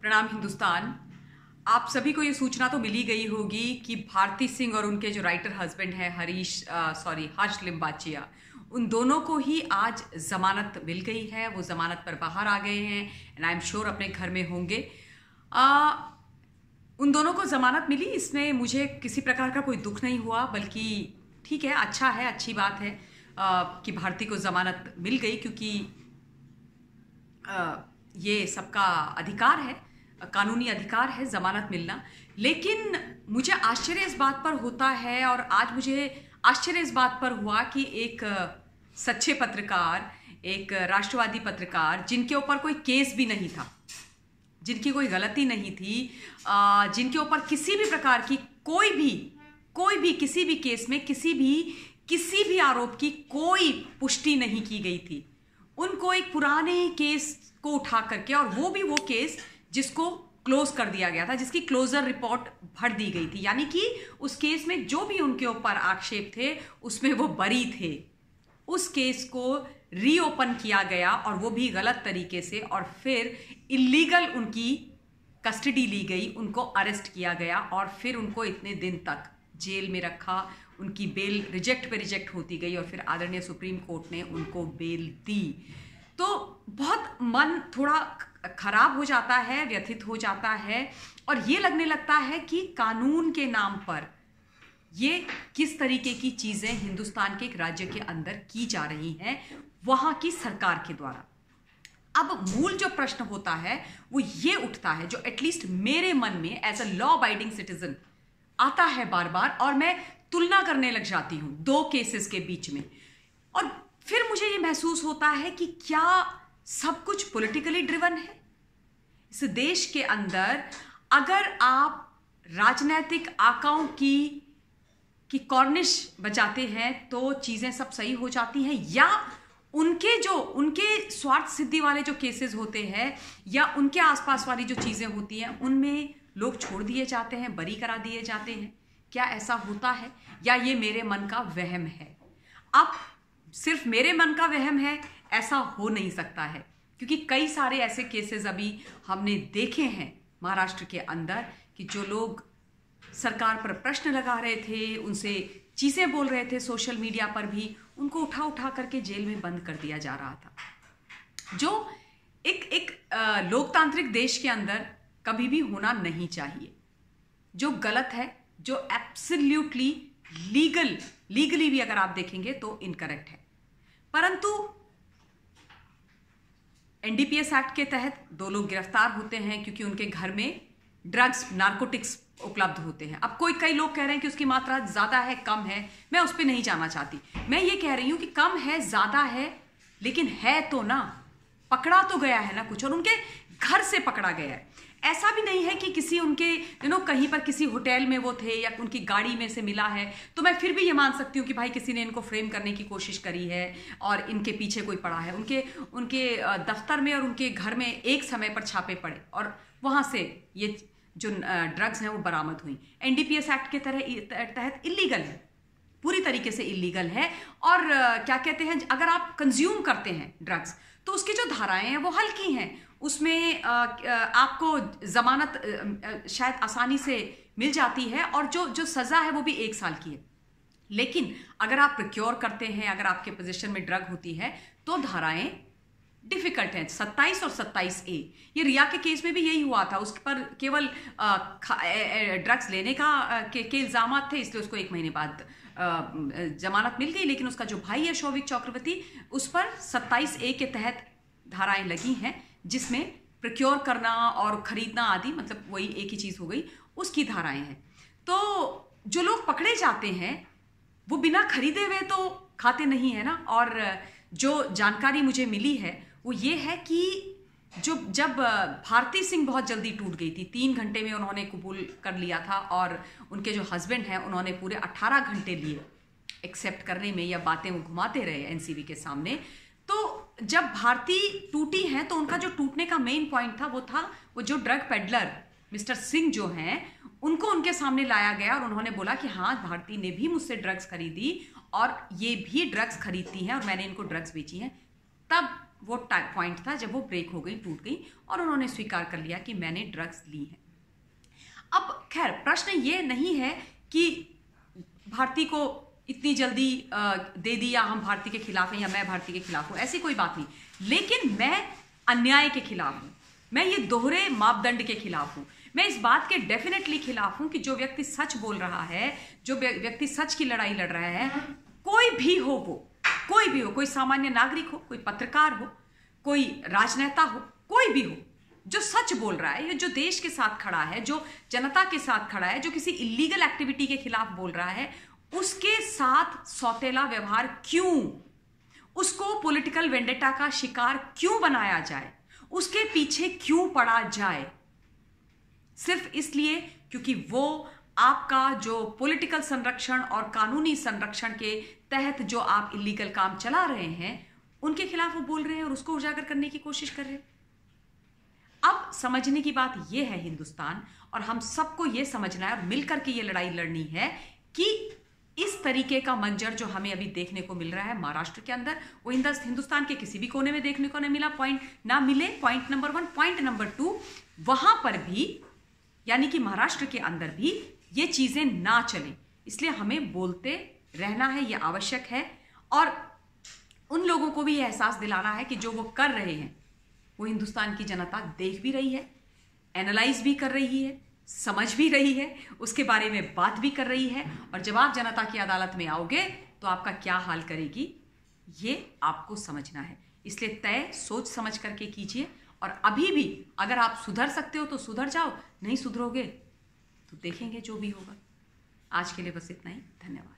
प्रणाम हिंदुस्तान। आप सभी को ये सूचना तो मिली गई होगी कि भारती सिंह और उनके जो राइटर हस्बैंड हैं हर्ष लिम्बाचिया, उन दोनों को ही आज जमानत मिल गई है। वो जमानत पर बाहर आ गए हैं एंड आई एम श्योर अपने घर में होंगे। उन दोनों को जमानत मिली, इसमें मुझे किसी प्रकार का कोई दुख नहीं हुआ, बल्कि ठीक है, अच्छा है, अच्छी बात है कि भारती को जमानत मिल गई, क्योंकि ये सबका अधिकार है, कानूनी अधिकार है जमानत मिलना। लेकिन मुझे आश्चर्य इस बात पर होता है, और आज मुझे आश्चर्य इस बात पर हुआ कि एक सच्चे पत्रकार, एक राष्ट्रवादी पत्रकार, जिनके ऊपर कोई केस भी नहीं था, जिनकी कोई गलती नहीं थी, जिनके ऊपर किसी भी प्रकार की कोई भी किसी भी केस में किसी भी आरोप की कोई पुष्टि नहीं की गई थी, उनको एक पुराने केस को उठा करके, और वो केस जिसको क्लोज कर दिया गया था, जिसकी क्लोजर रिपोर्ट भर दी गई थी, यानी कि उस केस में जो भी उनके ऊपर आक्षेप थे उसमें वो बरी थे, उस केस को रीओपन किया गया और वो भी गलत तरीके से, और फिर इलीगल उनकी कस्टडी ली गई, उनको अरेस्ट किया गया और फिर उनको इतने दिन तक जेल में रखा, उनकी बेल रिजेक्ट पे रिजेक्ट होती गई और फिर आदरणीय सुप्रीम कोर्ट ने उनको बेल दी। तो बहुत मन थोड़ा खराब हो जाता है, व्यथित हो जाता है, और ये लगने लगता है कि कानून के नाम पर ये किस तरीके की चीजें हिंदुस्तान के एक राज्य के अंदर की जा रही हैं वहां की सरकार के द्वारा। अब मूल जो प्रश्न होता है वो ये उठता है, जो एटलीस्ट मेरे मन में as a law abiding citizen आता है बार बार, और मैं तुलना करने लग जाती हूं दो केसेस के बीच में, और फिर मुझे ये महसूस होता है कि क्या सब कुछ पॉलिटिकली ड्रिवन है इस देश के अंदर। अगर आप राजनीतिक आकाओं की कॉर्निश बजाते हैं तो चीजें सब सही हो जाती हैं, या उनके स्वार्थ सिद्धि वाले जो केसेस होते हैं या उनके आसपास वाली जो चीजें होती हैं उनमें लोग छोड़ दिए जाते हैं, बरी करा दिए जाते हैं। क्या ऐसा होता है, या ये मेरे मन का वहम है? अब सिर्फ मेरे मन का वहम है ऐसा हो नहीं सकता है, क्योंकि कई सारे ऐसे केसेस अभी हमने देखे हैं महाराष्ट्र के अंदर कि जो लोग सरकार पर प्रश्न लगा रहे थे, उनसे चीजें बोल रहे थे सोशल मीडिया पर भी, उनको उठा करके जेल में बंद कर दिया जा रहा था, जो एक लोकतांत्रिक देश के अंदर कभी भी होना नहीं चाहिए। जो गलत है, जो एब्सोल्युटली लीगली भी अगर आप देखेंगे तो इनकरेक्ट है। परंतु एनडीपीएस एक्ट के तहत दो लोग गिरफ्तार होते हैं क्योंकि उनके घर में ड्रग्स, नारकोटिक्स उपलब्ध होते हैं। अब कई लोग कह रहे हैं कि उसकी मात्रा ज्यादा है, कम है, मैं उस पर नहीं जाना चाहती। मैं ये कह रही हूं कि कम है, ज्यादा है, लेकिन है तो ना, पकड़ा तो गया है ना कुछ, और उनके घर से पकड़ा गया है। ऐसा भी नहीं है कि किसी उनके कहीं पर किसी होटल में वो थे या उनकी गाड़ी में से मिला है, तो मैं फिर भी ये मान सकती हूँ कि भाई किसी ने इनको फ्रेम करने की कोशिश करी है और इनके पीछे कोई पड़ा है। उनके दफ्तर में और उनके घर में एक समय पर छापे पड़े और वहां से ये जो ड्रग्स हैं वो बरामद हुई। एनडीपीएस एक्ट के तहत इलीगल है, पूरी तरीके से इलीगल है। और क्या कहते हैं, अगर आप कंज्यूम करते हैं ड्रग्स तो उसकी जो धाराएं हैं वो हल्की हैं, उसमें आपको जमानत शायद आसानी से मिल जाती है, और जो सजा है वो भी 1 साल की है। लेकिन अगर आप प्रोक्योर करते हैं, अगर आपके पोजीशन में ड्रग होती है तो धाराएं डिफिकल्ट है। 27 और 27A, ये रिया के केस में भी यही हुआ था। उस पर केवल ड्रग्स लेने के इल्जाम थे, इसलिए उसको 1 महीने बाद जमानत मिल गई। लेकिन उसका जो भाई है शौविक चक्रवर्ती, उस पर 27A के तहत धाराएं लगी हैं, जिसमें प्रोक्योर करना और खरीदना आदि, मतलब वही एक ही चीज हो गई, उसकी धाराएं हैं। तो जो लोग पकड़े जाते हैं वो बिना खरीदे हुए तो खाते नहीं है ना। और जो जानकारी मुझे मिली है वो ये है कि जब भारती सिंह बहुत जल्दी टूट गई थी, 3 घंटे में उन्होंने कबूल कर लिया था, और उनके जो हस्बैंड हैं उन्होंने पूरे 18 घंटे लिए एक्सेप्ट करने में, या बातें वो घुमाते रहे एनसीबी के सामने। तो जब भारती टूटी हैं तो उनका जो टूटने का मेन पॉइंट था वो जो ड्रग पेडलर मिस्टर सिंह जो हैं उनको उनके सामने लाया गया, और उन्होंने बोला कि हाँ, भारती ने भी मुझसे ड्रग्स खरीदी और ये भी ड्रग्स खरीदती हैं और मैंने इनको ड्रग्स बेची हैं। तब वो पॉइंट था जब वो ब्रेक हो गई, टूट गई और उन्होंने स्वीकार कर लिया कि मैंने ड्रग्स ली है। अब खैर प्रश्न ये नहीं है कि भारती को इतनी जल्दी दे दी या हम भारती के खिलाफ हैं या मैं भारती के खिलाफ हूं, ऐसी कोई बात नहीं। लेकिन मैं अन्याय के खिलाफ हूं, मैं ये दोहरे मापदंड के खिलाफ हूं। मैं इस बात के डेफिनेटली खिलाफ हूं कि जो व्यक्ति सच बोल रहा है, जो व्यक्ति सच की लड़ाई लड़ रहा है, कोई भी हो, वो कोई भी हो, कोई सामान्य नागरिक हो, कोई पत्रकार हो, कोई राजनेता हो, कोई भी हो, जो सच बोल रहा है, जो देश के साथ खड़ा है, जो जनता के साथ खड़ा है, जो किसी इलीगल एक्टिविटी के खिलाफ बोल रहा है, उसके साथ सौतेला व्यवहार क्यों, उसको पॉलिटिकल वेंडेटा का शिकार क्यों बनाया जाए, उसके पीछे क्यों पड़ा जाए? सिर्फ इसलिए क्योंकि वो आपका जो पॉलिटिकल संरक्षण और कानूनी संरक्षण के तहत जो आप इलीगल काम चला रहे हैं उनके खिलाफ वो बोल रहे हैं और उसको उजागर करने की कोशिश कर रहे हैं। अब समझने की बात यह है हिंदुस्तान, और हम सबको यह समझना है और मिलकर के ये लड़ाई लड़नी है कि इस तरीके का मंजर जो हमें अभी देखने को मिल रहा है महाराष्ट्र के अंदर, वो हिंदुस्तान के किसी भी कोने में देखने को नहीं मिला, ना मिले। Point number 1। पॉइंट नंबर 2, वहां पर भी यानी कि महाराष्ट्र के अंदर भी ये चीजें ना चलें, इसलिए हमें बोलते रहना है, ये आवश्यक है। और उन लोगों को भी ये एहसास दिलाना है कि जो वो कर रहे हैं वो हिंदुस्तान की जनता देख भी रही है, एनालाइज भी कर रही है, समझ भी रही है, उसके बारे में बात भी कर रही है। और जब आप जनता की अदालत में आओगे तो आपका क्या हाल करेगी ये आपको समझना है। इसलिए तय सोच समझ करके कीजिए, और अभी भी अगर आप सुधर सकते हो तो सुधर जाओ, नहीं सुधरोगे तो देखेंगे जो भी होगा। आज के लिए बस इतना ही। धन्यवाद।